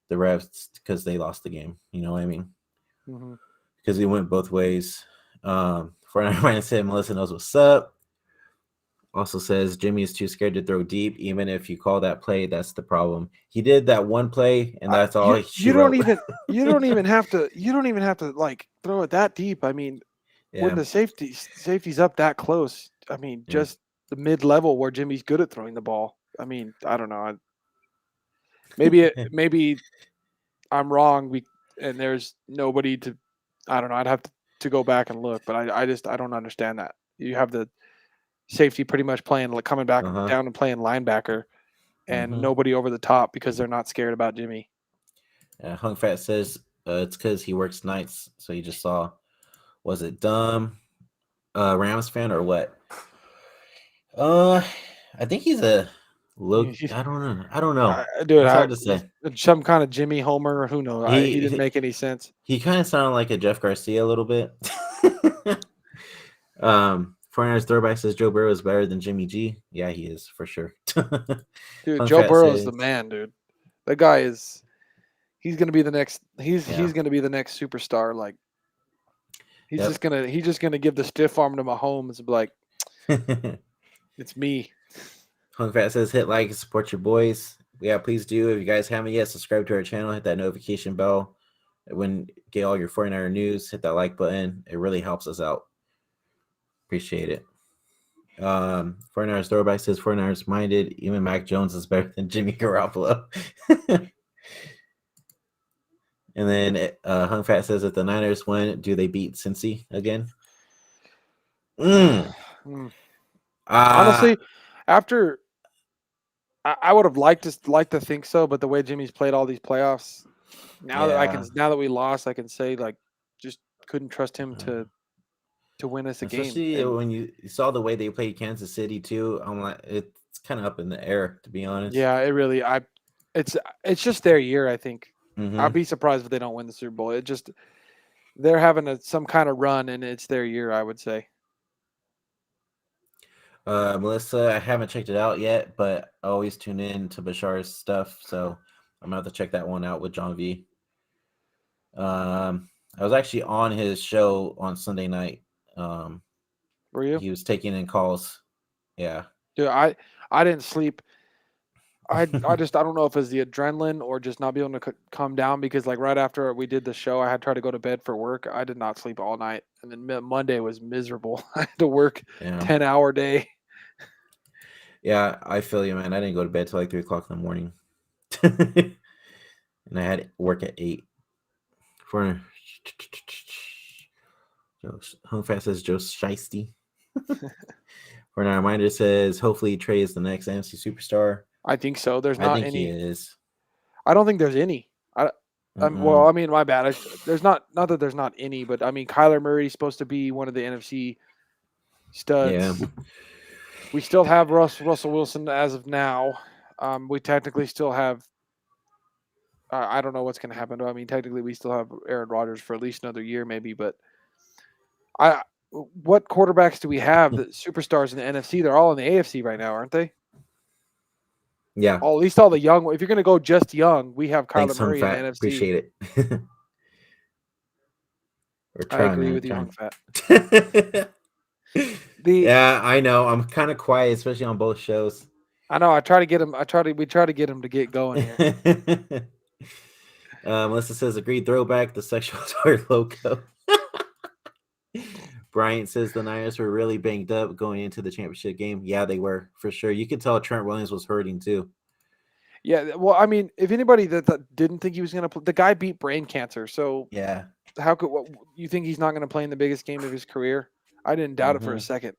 the refs because they lost the game. You know what I mean? Because it went both ways. 49er said Melissa knows what's up. Also says Jimmy is too scared to throw deep. Even if you call that play, that's the problem. He did that one play, and that's all. You don't even have to like throw it that deep. I mean, when the safety's up that close, I mean, just the mid-level where Jimmy's good at throwing the ball. I mean, I don't know. Maybe I'm wrong, and there's nobody to. I don't know. I'd have to go back and look, but I don't understand that. You have the safety pretty much playing, like coming back down and playing linebacker, and nobody over the top because they're not scared about Jimmy. Hung Fat says it's because he works nights, so he just saw. Was it dumb Rams fan or what? I think he's a low. I don't know. Dude, it's hard to say. Some kind of Jimmy Homer. Who knows? He didn't make any sense. He kind of sounded like a Jeff Garcia a little bit. 49ers throwback says Joe Burrow is better than Jimmy G. Yeah, he is for sure. Dude, Joe Burrow is the man, dude. That guy is. He's gonna be the next. He's gonna be the next superstar. Like he's just gonna give the stiff arm to Mahomes and be like, "It's me." Hung Fat says hit like and support your boys. Yeah, please do. If you guys haven't yet, subscribe to our channel. Hit that notification bell. When get all your 49er news, hit that like button. It really helps us out. Appreciate it. 49ers throwback says 49ers minded. Even Mac Jones is better than Jimmy Garoppolo. And then Hung Fat says if the Niners win, do they beat Cincy again? Honestly, after I would have liked to think so, but the way Jimmy's played all these playoffs, now Yeah. that we lost, I can say like just couldn't trust him to win us a game. Especially And when you saw the way they played Kansas City too. I'm like, it's kind of up in the air, to be honest. yeah, it really it's just their year. I think Mhm. I'd be surprised if they don't win the Super Bowl. It just they're having some kind of run, and it's their year. I would say. Melissa, I haven't checked it out yet, but I always tune in to Bashar's stuff, so I'm gonna have to check that one out with John V. I was actually on his show on Sunday night. Were you? He was taking in calls. Yeah. Dude, I didn't sleep. I don't know if it's the adrenaline or just not being able to calm down because like right after we did the show, I had tried to go to bed for work. I did not sleep all night, and then Monday was miserable. I had to work Yeah. 10-hour day. Yeah, I feel you, man. I didn't go to bed till like 3:00 in the morning. And I had work at 8. For Hung Fat says Joe Shiesty. For now, reminder says hopefully Trey is the next NFC superstar. I think so. There's I not think he any. is. I don't think there's any. Well, I mean, my bad. There's not that there's not any, but I mean, Kyler Murray's supposed to be one of the NFC studs. Yeah. We still have Russell Wilson as of now. We technically still have. I don't know what's going to happen. I mean, technically, we still have Aaron Rodgers for at least another year, maybe. But what quarterbacks do we have? The superstars in the NFC, they're all in the AFC right now, aren't they? Yeah. At least all the young. If you're going to go just young, we have Kyler Thanks, Hung Murray in the Fat. NFC. Appreciate it. We're I trying, agree man. with you, Trying. Hung Fat. Yeah, I know. I'm kind of quiet, especially on both shows. I know. I try to get him. We try to get him to get going here. Melissa says, agreed throwback, the sexual toy logo. Bryant says the Niners were really banged up going into the championship game. Yeah, they were, for sure. You could tell Trent Williams was hurting, too. Yeah, well, I mean, if anybody that didn't think he was going to play, the guy beat brain cancer. So yeah, how could you think he's not going to play in the biggest game of his career? I didn't doubt it for a second.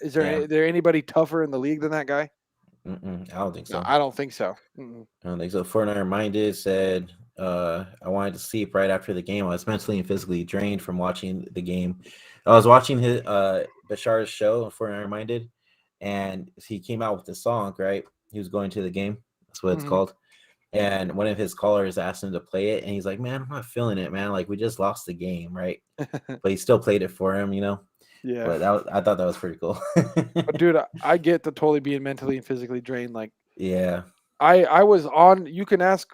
Is there anybody tougher in the league than that guy? I don't think so. No, I don't think so. I don't think so. Fortnite Minded said, I wanted to sleep right after the game. I was mentally and physically drained from watching the game. I was watching his Bashar's show, Fortnite Minded, and he came out with this song, right? He was going to the game. That's what it's called. And one of his callers asked him to play it, and he's like, man, I'm not feeling it, man. Like, we just lost the game, right? But he still played it for him, you know? Yeah. But I thought that was pretty cool. But dude, I get the totally being mentally and physically drained. Like, yeah. I was on. You can ask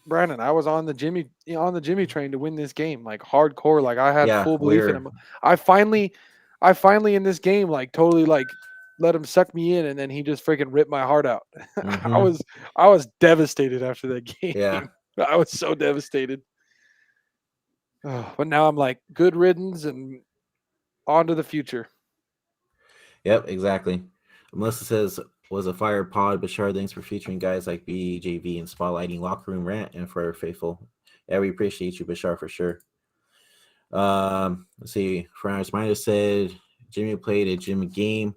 Brandon. I was on the Jimmy train to win this game, like hardcore. Like I had full belief in him. I finally in this game, like totally like let him suck me in, and then he just freaking ripped my heart out. I was devastated after that game. Yeah. I was so devastated. But now I'm like, good riddance and on to the future. Yep, exactly. Melissa says, was a fire pod, Bashar, thanks for featuring guys like BJV and spotlighting Locker Room Rant and Forever Faithful. Yeah, we appreciate you, Bashar, for sure. Let's see. Francis Minor said, Jimmy played a Jimmy game.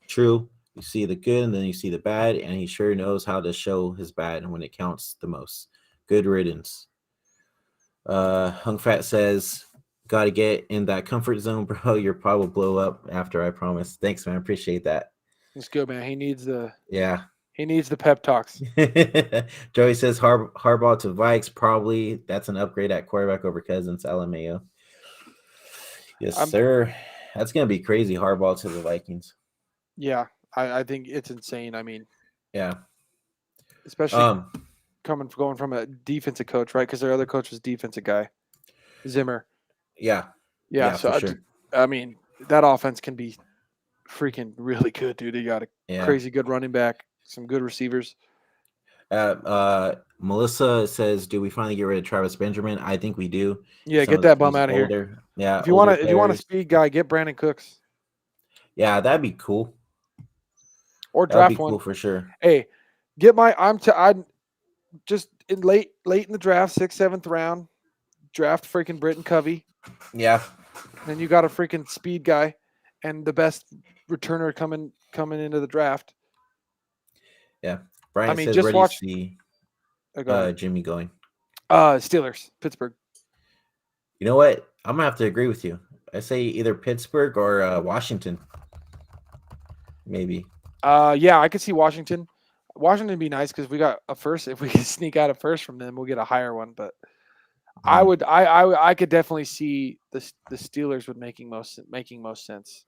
True. You see the good and then you see the bad, and he sure knows how to show his bad and when it counts the most. Good riddance. Hung Fat says, got to get in that comfort zone, bro. You'll probably blow up after, I promise. Thanks, man. Appreciate that. It's good, man. He needs the pep talks. Joey says Harbaugh to Vikes, probably. That's an upgrade at quarterback over Cousins, LMAO. Yes, sir. That's gonna be crazy. Harbaugh to the Vikings. Yeah, I think it's insane. I mean, yeah, especially going from a defensive coach, right? Because their other coach was defensive guy, Zimmer. Yeah. So sure. I mean, that offense can be freaking really good, dude. They got a crazy good running back, some good receivers. Melissa says, do we finally get rid of Travis Benjamin? I think we do. Yeah, get that bum out of here. Yeah. If you want a speed guy, get Brandon Cooks. Yeah, that'd be cool. Or draft one. Cool for sure. Hey, I'm just in late in the draft, 6th, 7th round, draft freaking Britton Covey. Yeah. Then you got a freaking speed guy and the best returner coming into the draft. Yeah. Brian mean, says, just where do you watch. see Go ahead. Jimmy going? Steelers, Pittsburgh. You know what? I'm gonna have to agree with you. I say either Pittsburgh or Washington. Maybe. Yeah, I could see Washington. Washington would be nice because we got a first. If we could sneak out a first from them, we'll get a higher one. But I would, I could definitely see the Steelers would making most sense.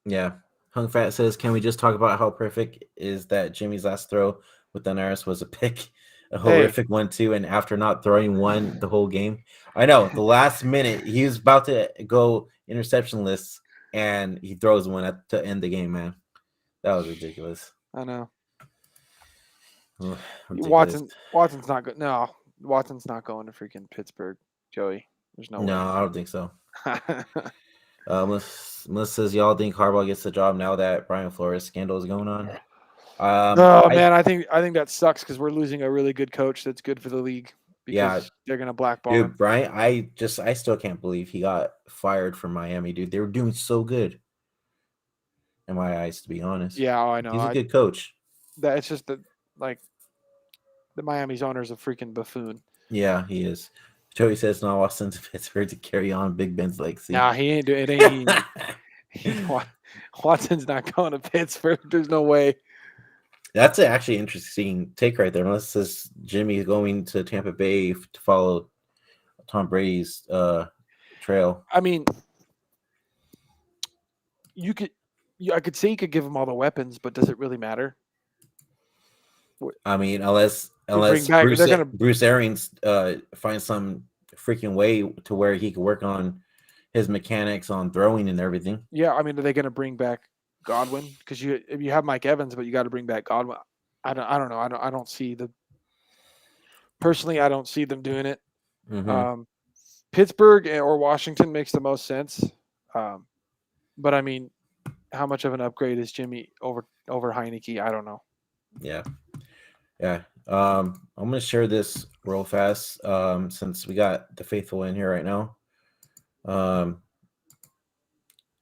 Yeah. Hung Fat says, can we just talk about how perfect is that Jimmy's last throw with Daenerys was a pick, a horrific one too, and after not throwing one the whole game? I know, the last minute, he was about to go interceptionless, and he throws one to end the game, man. That was ridiculous. I know. Ugh, ridiculous. Watson's not good. No, Watson's not going to freaking Pittsburgh, Joey. There's no way. No, I don't think so. Melissa says, y'all think Harbaugh gets the job now that Brian Flores scandal is going on? Man, I think that sucks because we're losing a really good coach that's good for the league because they're gonna blackball him. Dude, Brian, I still can't believe he got fired from Miami, dude. They were doing so good in my eyes, to be honest. Yeah, I know. He's a good coach. That it's just that like the Miami's owner's a freaking buffoon. Yeah, he is. Joey says no, Austin to Pittsburgh to carry on Big Ben's legacy. Nah, he ain't doing it. Watson's not going to Pittsburgh. There's no way. That's actually interesting take right there. Unless says Jimmy going to Tampa Bay to follow Tom Brady's trail. I mean, I could say you could give him all the weapons, but does it really matter? I mean, unless Bruce Arians finds some freaking way to where he can work on his mechanics on throwing and everything. Yeah, I mean, are they going to bring back Godwin? Because you have Mike Evans, but you got to bring back Godwin. I don't know. I don't see personally. I don't see them doing it. Mm-hmm. Pittsburgh or Washington makes the most sense. But I mean, how much of an upgrade is Jimmy over Heineke? I don't know. Yeah. I'm gonna share this real fast since we got the faithful in here right now.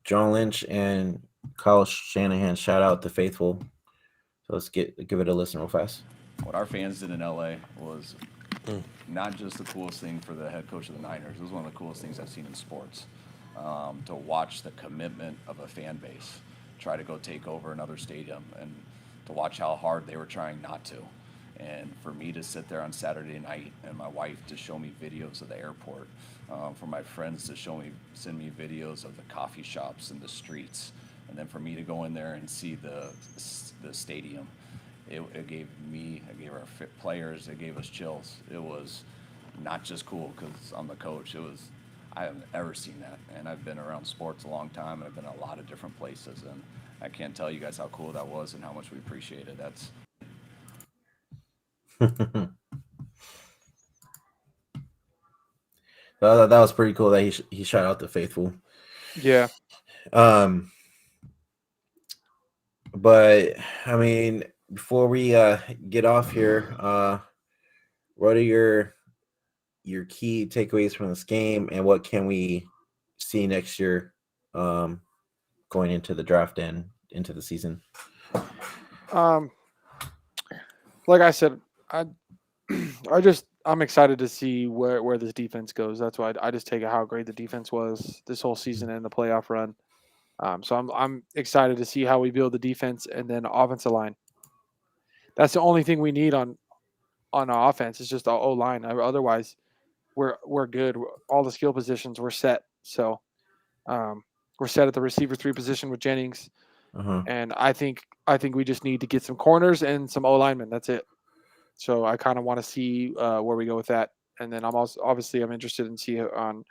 John Lynch and Kyle Shanahan, shout out the faithful. So let's give it a listen real fast. What our fans did in LA was not just the coolest thing for the head coach of the Niners. It was one of the coolest things I've seen in sports. To watch the commitment of a fan base try to go take over another stadium and to watch how hard they were trying not to. And for me to sit there on Saturday night and my wife to show me videos of the airport, for my friends to send me videos of the coffee shops and the streets, and then for me to go in there and see the stadium, it gave our players, it gave us chills. It was not just cool because I'm the coach. I haven't ever seen that, and I've been around sports a long time, and I've been in a lot of different places, and I can't tell you guys how cool that was and how much we appreciate it. That's that was pretty cool that he shot out the faithful. Yeah. But I mean, before we get off here, what are your key takeaways from this game, and what can we see next year going into the draft and into the season? Like I said, I'm excited to see where this defense goes. That's why I just take it how great the defense was this whole season and the playoff run. So I'm excited to see how we build the defense and then offensive line. That's the only thing we need on our offense. It's just the O line. Otherwise, we're good. All the skill positions we're set. So we're set at the receiver 3 position with Jennings, and I think we just need to get some corners and some O linemen. That's it. So I kind of want to see where we go with that, and then I'm interested in see on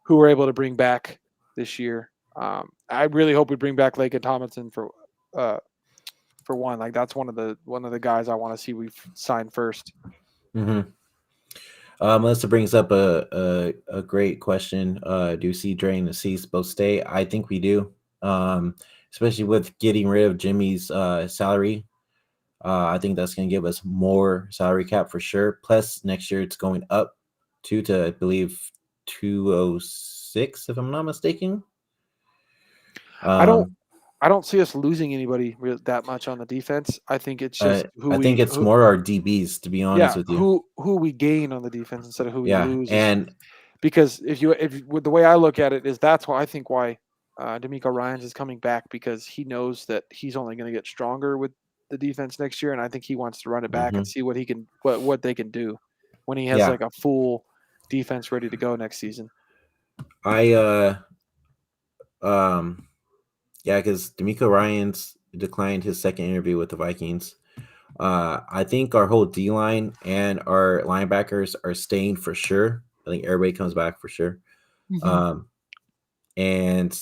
who we're able to bring back this year. I really hope we bring back Lake and Tomlinson for one. Like that's one of the guys I want to see we've signed first. Melissa brings up a great question. Do you see Dre and Cease both stay? I think we do, especially with getting rid of Jimmy's salary. I think that's going to give us more salary cap for sure. Plus, next year it's going up to I believe 206, if I'm not mistaken. I don't I don't see us losing anybody that much on the defense. I think it's just I think it's more our DBs, to be honest with you. who we gain on the defense instead of who we Yeah, lose. and Because if with the way I look at it is that's why I think why D'Amico Ryans is coming back, because he knows that he's only going to get stronger with the defense next year, and I think he wants to run it back and see what he can what they can do when he has Yeah. like a full defense ready to go next season. Yeah, because D'Amico Ryans declined his second interview with the Vikings. I think our whole D line and our linebackers are staying for sure. I think everybody comes back for sure. And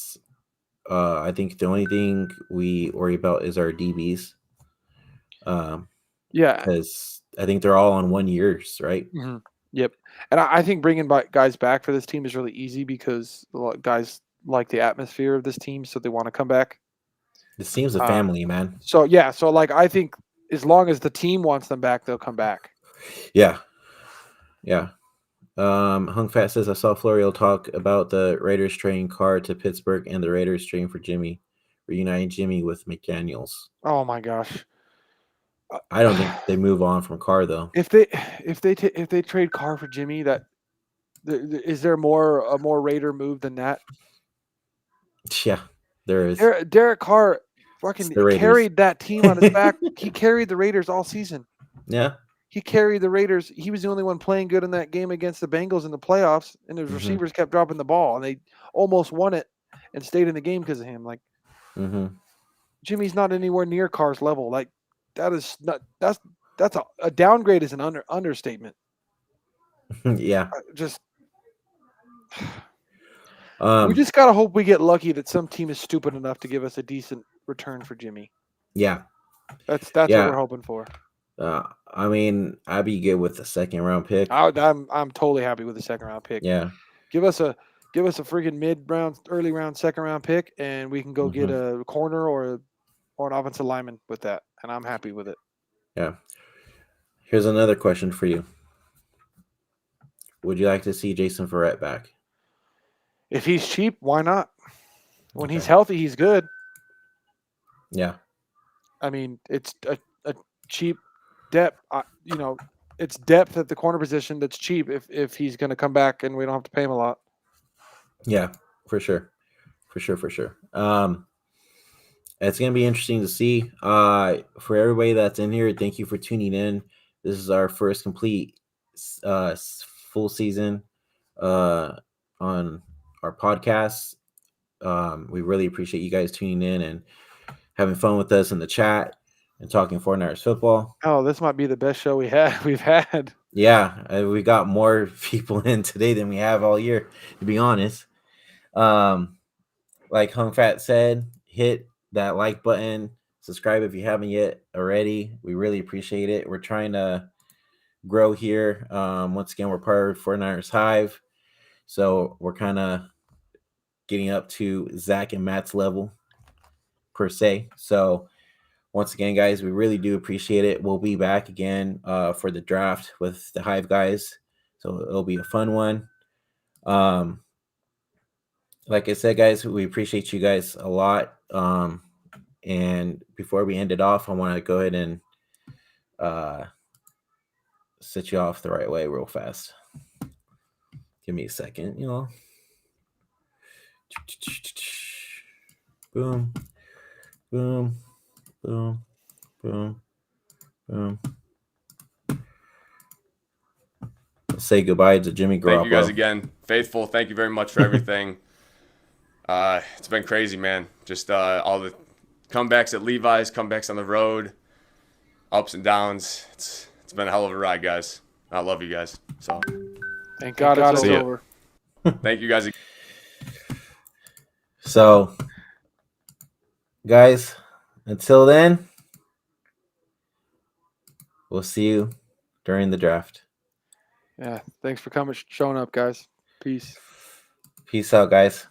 I think the only thing we worry about is our DBs. Yeah, Because I think they're all on 1 years, right? Yep. And I think bringing guys back for this team is really easy because guys like the atmosphere of this team, so they want to come back. This team's a family, man. So yeah, so like I think as long as the team wants them back, they'll come back. Yeah. Hung Fat says I saw Florio talk about the Raiders trading Carr to Pittsburgh and the Raiders trading for Jimmy, reuniting Jimmy with McDaniels. Oh my gosh. I don't think they move on from Carr though. If they trade Carr for Jimmy, that is there a more Raider move than that? Yeah, there is. Derek Carr fucking carried that team on his back. He carried the Raiders all season. Yeah. He carried the Raiders. He was the only one playing good in that game against the Bengals in the playoffs, and his receivers kept dropping the ball, and they almost won it and stayed in the game because of him. Like, Jimmy's not anywhere near Carr's level. Like, that's a downgrade is an understatement. Yeah. We just gotta hope we get lucky that some team is stupid enough to give us a decent return for Jimmy. Yeah. That's what we're hoping for. I mean, I'd be good with a second round pick. I'm totally happy with the second round pick. Yeah. Give us a freaking mid-round, early round, second round pick, and we can go get a corner or an offensive lineman with that, and I'm happy with it. Yeah. Here's another question for you. Would you like to see Jason Verrett back? If he's cheap, why not? When he's healthy, he's good. Yeah. I mean, it's a cheap depth. It's depth at the corner position that's cheap if he's going to come back and we don't have to pay him a lot. Yeah, for sure. It's going to be interesting to see. For everybody that's in here, thank you for tuning in. This is our first complete full season on our podcast. We really appreciate you guys tuning in and having fun with us in the chat and talking 49ers football. Oh, this might be the best show we've had. Yeah, we got more people in today than we have all year, to be honest. Like Hung Fat said, hit that like button, subscribe if you haven't yet already. We really appreciate it. We're trying to grow here. Once again, we're part of 49ers Hive, so we're kind of getting up to Zach and Matt's level per se. So once again, guys, we really do appreciate it. We'll be back again for the draft with the Hive guys, so it'll be a fun one. Like I said, guys, we appreciate you guys a lot. And before we end it off, I want to go ahead and set you off the right way real fast. Give me a second, Boom, boom, boom, boom, boom. Let's say goodbye to Jimmy Garoppolo. Thank you guys again. Faithful, thank you very much for everything. It's been crazy, man. Just all the comebacks at Levi's, comebacks on the road, ups and downs. It's been a hell of a ride, guys. I love you guys. So thank God it's over. Thank you guys again. So, guys, until then, we'll see you during the draft. Yeah, thanks for showing up, guys. Peace. Peace out, guys.